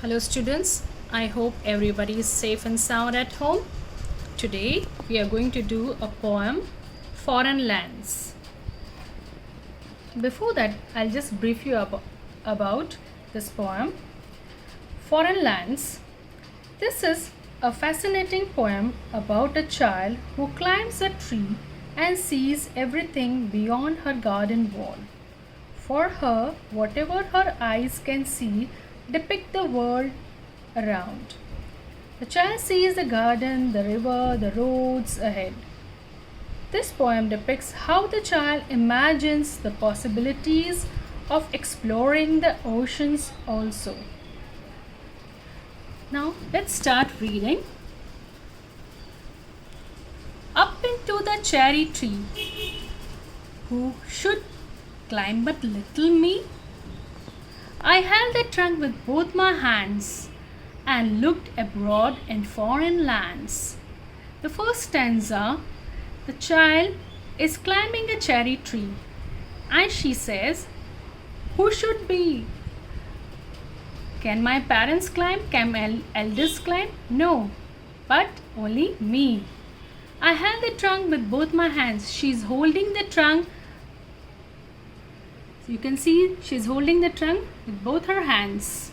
Hello students, I hope everybody is safe and sound at home. Today we are going to do a poem, Foreign Lands. Before that, I'll just brief you about this poem. Foreign Lands. This is a fascinating poem about a child who climbs a tree and sees everything beyond her garden wall. For her, whatever her eyes can see depict the world around. The child sees the garden, the river, the roads ahead. This poem depicts how the child imagines the possibilities of exploring the oceans also. Now let's start reading. Up into the cherry tree, who should climb but little me? I held the trunk with both my hands and looked abroad in foreign lands. The first stanza, the child is climbing a cherry tree and she says, who should be? Can my parents climb? Can my elders climb? No, but only me. I held the trunk with both my hands. She's holding the trunk. You can see she's holding the trunk with both her hands.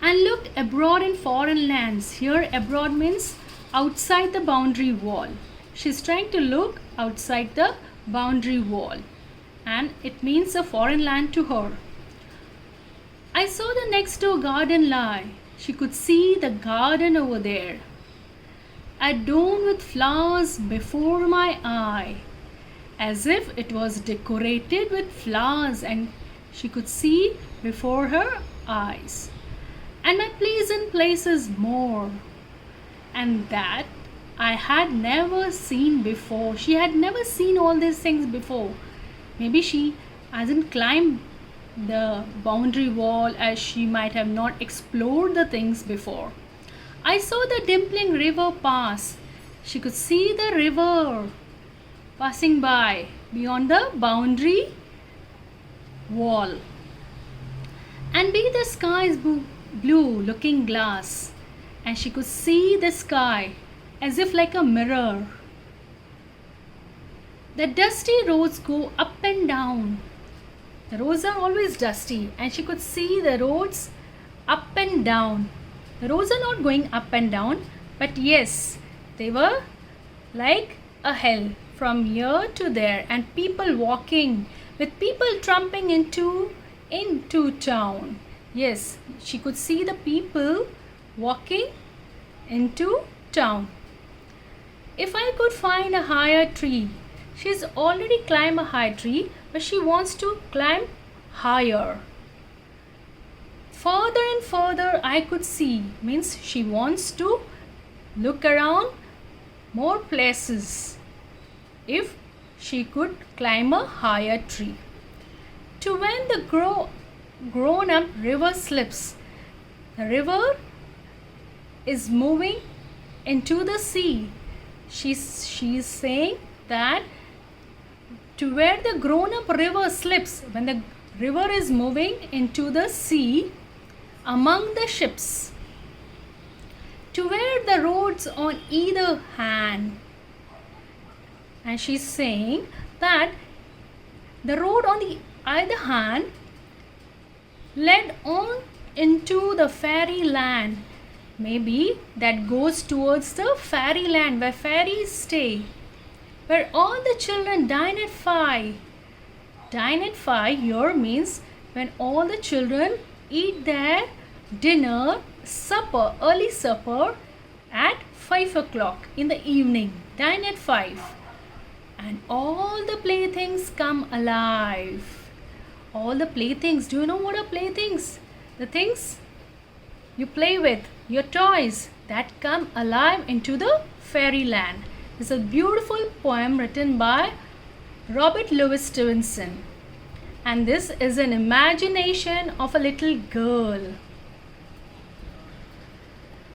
And looked abroad in foreign lands. Here abroad means outside the boundary wall. She's trying to look outside the boundary wall. And it means a foreign land to her. I saw the next door garden lie. She could see the garden over there, adorned with flowers before my eye, as if it was decorated with flowers, and she could see before her eyes. And my pleasant places more, and that I had never seen before. She had never seen all these things before. Maybe she hasn't climbed the boundary wall, as she might have not explored the things before. I saw the dimpling river pass. She could see the river passing by beyond the boundary wall. And be the sky's blue looking glass, and she could see the sky as if like a mirror. The dusty roads go up and down. The roads are always dusty, and she could see the roads up and down. The roads are not going up and down, but yes, they were like a hill from here to there, and people walking, with people tramping into town. Yes, she could see the people walking into town. If I could find a higher tree, she's already climbed a high tree, but she wants to climb higher. Further and further I could see, means she wants to look around more places if she could climb a higher tree. To when the grown up river slips, the river is moving into the sea. She's saying that to where the grown up river slips, when the river is moving into the sea among the ships, to where the roads on either hand. And she's saying that the road on the either hand led on into the fairy land. Maybe that goes towards the fairy land where fairies stay, where all the children dine at 5. Dine at 5 here means when all the children eat their dinner, supper, early supper at 5 o'clock in the evening. Dine at 5. And all the playthings come alive. All the playthings. Do you know what are playthings? The things you play with, your toys that come alive into the fairyland. It's a beautiful poem written by Robert Louis Stevenson. And this is an imagination of a little girl.